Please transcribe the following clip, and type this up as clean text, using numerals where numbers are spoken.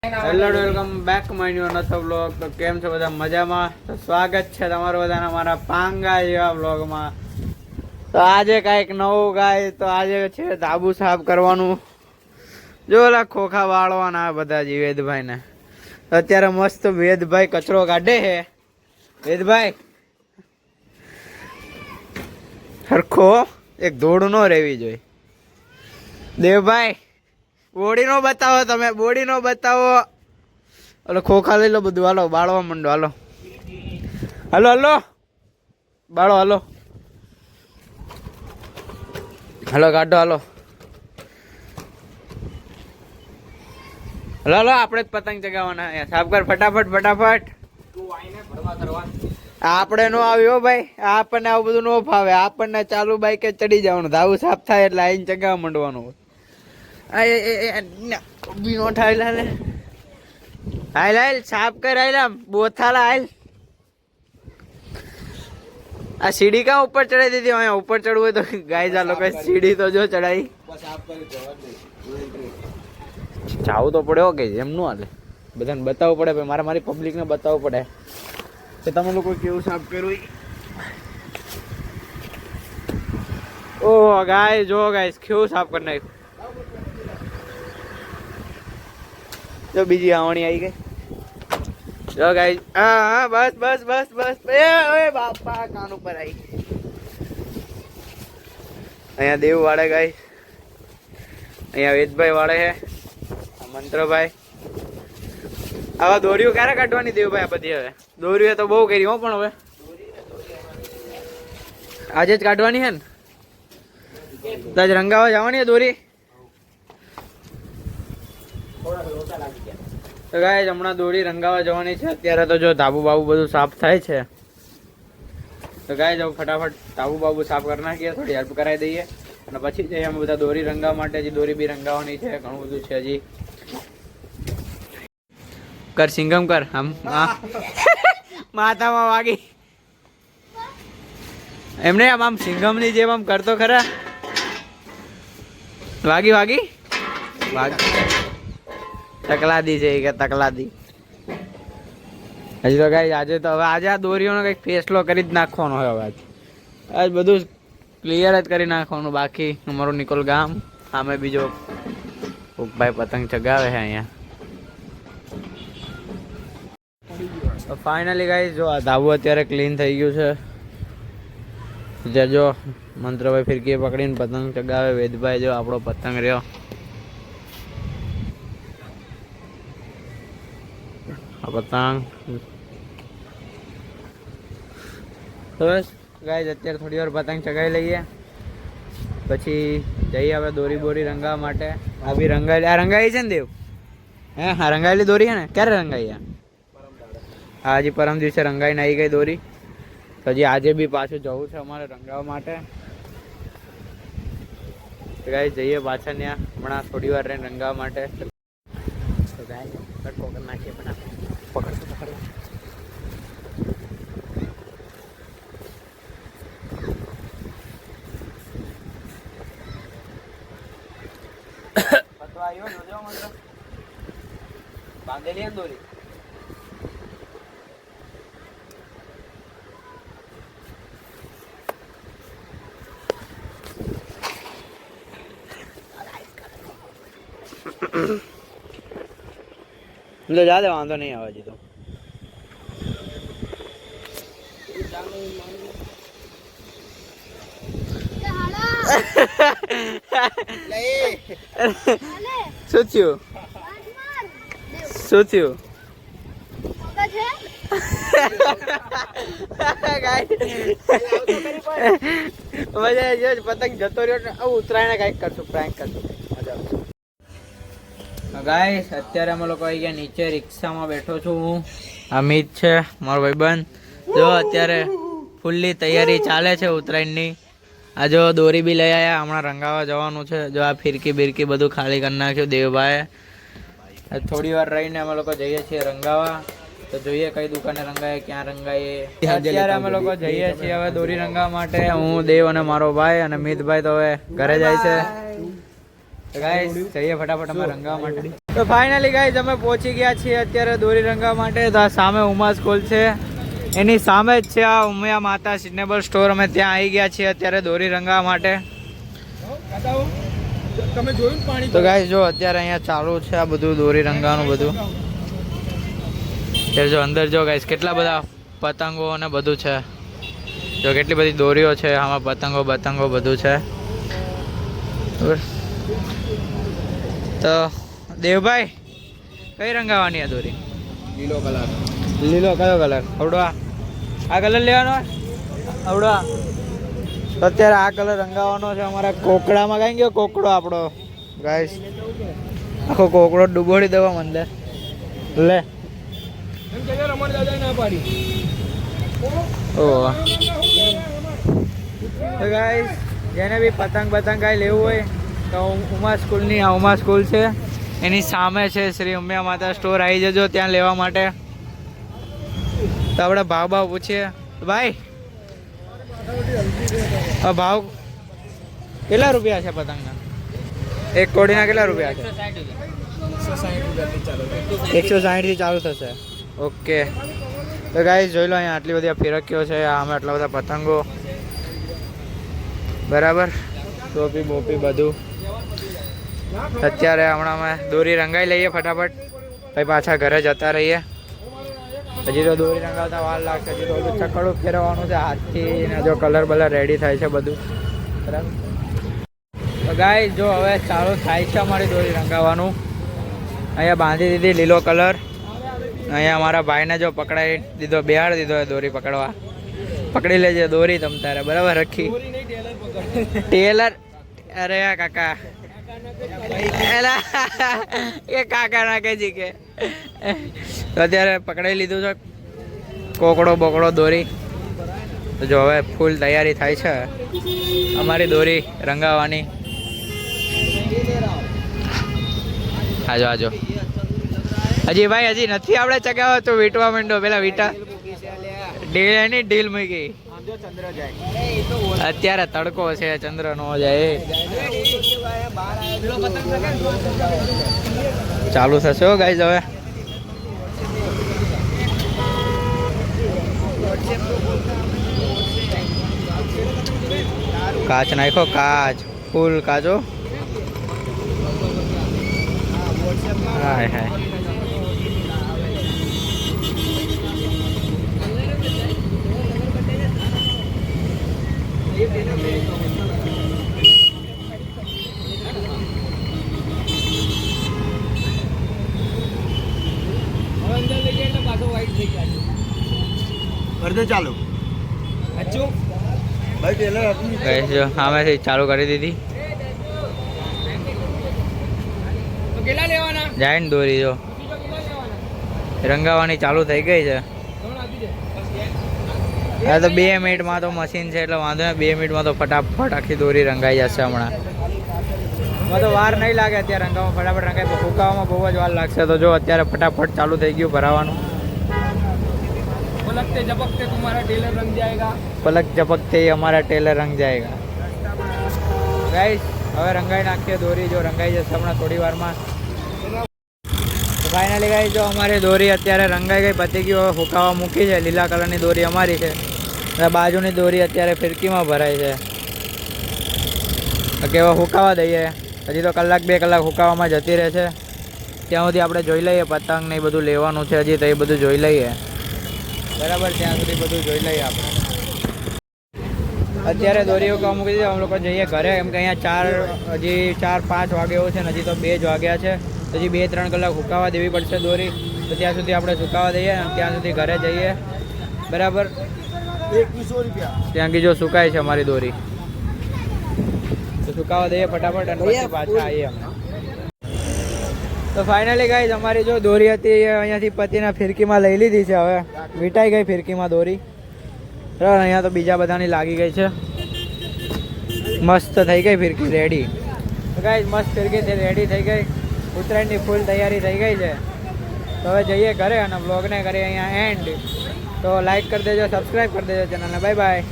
Hello welcome back my new another vlog. તો કેમ છો બધા? મજામાં? તો સ્વાગત છે તમારું બધાના મારા પાંગા જેવા વ્લોગમાં. તો આજે કાંઈક નવું ગાય. તો આજે છે ધાબુ સાફ કરવાનું. જો ઓલા ખોખા વાળવાના બધા જી વેદભાઈ ને. અત્યારે મસ્ત વેદભાઈ કચરો કાઢે છે. વેદભાઈ સરખો એક ધૂળ નો રહેવી જોઈએ. દેવભાઈ બોડી નો બતાવો, તમે બોડી નો બતાવો. ઓલો ખોખા લઈ લો બધું. હાલો બાળવા માંડો. હાલો હાલો હાલો બાળો. હાલો હાલો કાઢો. હાલો હાલો હાલો આપણે જ પતંગ ચગાવવાના. સાફ કર ફટાફટ ફટાફટ. આપણે નો આવ્યો ભાઈ. આપણને આવું બધું નો ફાવે. આપણને ચાલુ બાઈકે ચડી જવાનું. ધાવું સાફ થાય એટલે આઈને ચગાવવા માંડવાનું. નો થાય. હાલ હાલ સાફ કર. હાલ આમ બોથાલા હાલ. આ સીડી કા ઉપર ચડાવી દીધી? અહીંયા ઉપર ચડવું હોય તો ગાય ચાલો કઈ સીડી તો જો ચડાવી. જાવું તો પડે કે એમ નું હાલે. બધાને બતાવવું પડે. મારી પબ્લિક ને બતાવવું પડે કે તમે લોકો કેવું સાફ કર્યું. ઓહ ગાય જો ગાય કેવું સાફ કરી નાખ્યું. જો બીજી આવણી આવી ગઈ. જો ગાય હા બસ બસ બસ બસ. એ બાપા કાન ઉપર આવી. અહીંયા દેવ વાળે ગાય. અહીંયા વેદભાઈ વાળે છે. મંત્રભાઈ આવા દોરીઓ ક્યારે કાઢવાની દેવભાઈ? આ બધી હવે દોરીઓ તો બહુ કરી હો. પણ હવે આજે જ કાઢવાની છે ને? તો આજ રંગાવા જવાની છે દોરી. તો ગાય હમણાં દોરી રંગાવા જવાની છે. અત્યારે તો જો ધાબુ બાબુ બધું સાફ થાય છે. તો ગાય જાવ ફટાફટ ધાબુ બાબુ સાફ કરી નાખીએ. થોડી હેલ્પ કરાવી દઈએ અને પછી જઈએ અમે બધા દોરી રંગાવા માટે. હજી દોરી બી રંગાવાની છે. ઘણું બધું છે હજી. કર સિંગમ કર. આમ માથામાં વાગી. એમને આમ સિંગમ ની જેમ આમ કરતો ખરા. વાગી વાગી વાગી. તકલાદી છે કે તકલાદી. હજી તો ગાય આજે તો હવે આજે આ દોરીઓનો કંઈક ફેસલો કરી જ નાખવાનો હોય. હવે આજ બધું ક્લિયર જ કરી નાખવાનું. બાકી અમારું નિકોલ ગામ સામે બીજો ભાઈ પતંગ ચગાવે છે અહીંયા. તો ફાઇનલી ગાઈસ જો આ ધાબુ અત્યારે ક્લીન થઈ ગયું છે. જો મંત્રભાઈ ફિરકી પકડીને પતંગ ચગાવે. વેદભાઈ જો આપણો પતંગ રહ્યો. આ પતંગ તો બસ ગાઈસ અત્યારે થોડી વાર પતંગ ચગાવી લઈએ. પછી જઈએ હવે દોરી બોરી રંગાવા માટે. આ બી રંગાયેલી. આ રંગાઈ છે ને દેવ? હા રંગાયેલી દોરી છે ને? ક્યારે રંગાઈ? આ હજી પરમ દિવસે રંગાઈને આવી ગઈ દોરી. હજી આજે બી પાછું જવું છે અમારે રંગાવા માટે. ગાય જઈએ પાછા ત્યાં હમણાં થોડી વાર રહીને રંગાવા માટે. તો ગાય કટકો કરી નાખીએ. પકડ આવ્યો જોજો મંત્ર બાંધેલી દોરી. લે જા દે, વાંધો નહીં આવે. તો શું થયું? શું થયું? પતંગ જતો રહ્યો. ઉતરાયણ કઈક કરશું, પ્રેન્ક કરશું. ગાઈસ અત્યારે અમે લોકો આવી ગયા નીચે. રિક્ષામાં બેઠો છું હું. અમિત છે મારો ભાઈબંધ. જો અત્યારે ફૂલ્લી તૈયારી ચાલે છે ઉત્તરાયણની. આ જો દોરી બી લઈ આવ્યા. હમણાં રંગાવા જવાનું છે. જો આ ફિરકી બિરકી બધું ખાલી કરી નાખ્યું દેવભાઈ. થોડી વાર રહીને અમે લોકો જઈએ છીએ રંગાવા. તો જોઈએ કઈ દુકાને રંગાય, ક્યાં રંગાઈએ. અત્યારે અમે લોકો જઈએ છીએ હવે દોરી રંગાવા માટે. હું, દેવ અને મારો ભાઈ અને મિતભાઈ તો હવે ઘરે જાય છે. ગાઈસ જઈએ ફટાફટ અમે રંગાવા માટે. તો ફાઇનલી ગાઈઝ અમે પહોંચી ગયા છીએ અત્યારે દોરી રંગવા માટે. તો આ સામે ઉમા સ્કૂલ છે, એની સામે જ છે આ ઉમિયા માતા સિઝનેબલ સ્ટોર. અમે ત્યાં આવી ગયા છીએ અત્યારે દોરી રંગવા માટે. તો ગાઈઝ જો અત્યારે અહીંયા ચાલુ છે આ બધું દોરી રંગાવાનું બધું. જો અંદર જો ગાઈઝ કેટલા બધા પતંગો અને બધું છે. જો કેટલી બધી દોરીઓ છે આમાં, પતંગો બધું છે. તો દેવભાઈ કઈ રંગાવાની આ દોરી? લીલો કલર. લીલો કયો કલર? આવડવા આ કલર લેવાનો આવડવા. તો અત્યારે આ કલર રંગાવાનો છે અમારા કોકડામાં. કઈ ગયો કોકડો આપણો ગાઈસ? આખો કોકડો ડૂબોડી દેવા અંદર લે. ઓહ તો ગાઈસ જેને બી પતંગ કાંઈ લેવું હોય તો ઉમા સ્કૂલની, આ ઉમા સ્કૂલ છે એની સામે છે શ્રી ઉમિયા માતા સ્ટોર. આવી જજો ત્યાં લેવા માટે. તો આપણે ભાવ પૂછીએ. ભાઈ ભાવ કેટલા રૂપિયા છે પતંગના? એક કોડીના કેટલા રૂપિયા છે? 160 થી ચાલુ થશે. ઓકે તો ગાઈસ જોઈ લો અહીંયા આટલી બધી ફિરકીઓ છે, આમાં આટલા બધા પતંગો બરાબર, ટોપી બોપી બધું. અત્યારે હમણાં અમે દોરી રંગાઈ લઈએ ફટાફટ, પછી પાછા ઘરે જતા રહીએ. હજી તો દોરી રંગાવતા વાર લાગશે. હજી તો બધું ચકડું ફેરવવાનું છે હાથથી, ને જો કલર રેડી થાય છે બધું બરાબર. તો ગાઈસ જો હવે ચાલુ થાય છે અમારી દોરી રંગાવવાનું. અહીંયા બાંધી દીધી લીલો કલર. અહીંયા અમારા ભાઈને જો પકડાઈ દીધો, બેહાડી દીધો દોરી પકડવા. પકડી લેજે દોરી તમ તારે બરાબર રખી. ટેલર અરે કાકા એ કાકા નાખે છે કે. તો અત્યારે પકડાઈ લીધું છે કોકડો બોકડો દોરી. તો જો હવે ફૂલ તૈયારી થાય છે અમારી દોરી રંગાવાની. આજો હજી ભાઈ હજી નથી આપણે ચગાવો તો વીટવા માંડો. પેલા વીટા ડીલ એની ડીલ મૂકી. અત્યારે તડકો છે, ચંદ્ર નો જાય. ચાલુ થશે હો ગાઈઝ હવે. કાચ નાખો, કાચ ફૂલ કાચો. હાય હાય ચાલો સામેથી ચાલુ કરી દીધી. જાય ને દોરી જો રંગાવાની ચાલુ થઈ ગઈ છે. હા તો 2 મિનિટમાં તો મશીન છે એટલે વાંધો નહીં. 2 મિનિટમાં તો ફટાફટ આખી દોરી રંગાઈ જશે. હમણાં તો વાર નહીં લાગે અત્યારે રંગાવામાં, ફટાફટ રંગાય. ફૂંકાવામાં બહુ જ વાર લાગશે. તો જો અત્યારે ફટાફટ ચાલુ થઈ ગયું ભરાવાનું. पलक झपकते तुम्हारा टेलर रंग जाएगा. पलक झपकते हमारा टेलर रंग जाएगा. गाइस હવે રંગાઈ નાખીએ દોરી. જો રંગાઈ જશે હમણાં થોડી વારમાં. ફાઇનલી ગાઈસ જો અમારી દોરી અત્યારે રંગાઈ ગઈ, પતી ગઈ. હવે ફૂંકાવા મૂકી છે. લીલા કલરની દોરી અમારી છે અને બાજુની દોરી અત્યારે ફિરકીમાં ભરાય છે. કે હવે ફૂંકાવા દઈએ. હજી તો 1-2 કલાક ફૂંકાવામાં જતી રહેશે. ત્યાં સુધી આપણે જોઈ લઈએ પતંગ ને એ બધું લેવાનું છે હજી, તો એ બધું જોઈ લઈએ બરાબર. ત્યાં સુધી બધું જોઈ લઈએ આપણે. અત્યારે દોરીઓ કામ મૂકી દીધી. અમે લોકો જઈએ ઘરે, કેમ કે અહીંયા હજી 4-5 વાગે એવું છે ને હજી તો 2 જ વાગ્યા છે. હજી 2-3 કલાક સુકાવા દેવી પડશે દોરી. તો ત્યાં સુધી આપણે સુકાવા દઈએ અને ત્યાં સુધી ઘરે જઈએ બરાબર. 2100 રૂપિયા ત્યાં જો સુકાય છે અમારી દોરી, તો સુકાવા દઈએ ફટાફટ અને પછી પાછા આવીએ અમે. તો ફાઇનલી ગાઈઝ અમારી જો દોરી હતી એ અહીંયાથી પતિના ફિરકીમાં લઈ લીધી છે. હવે વીંટાઈ ગઈ ફિરકીમાં દોરી. બરાબર અહીંયા તો બીજા બધાની લાગી ગઈ છે. મસ્ત થઈ ગઈ ફિરકી રેડી. તો ગાઈઝ મસ્ત ફિરકી રેડી થઈ ગઈ. ઉત્તરાયણની ફૂલ તૈયારી થઈ ગઈ છે. તો હવે જઈએ ઘરે અને બ્લોગને કરીએ અહીંયા એન્ડ. તો લાઈક કરી દેજો, સબસ્ક્રાઈબ કરી દેજો ચેનલને. Bye bye.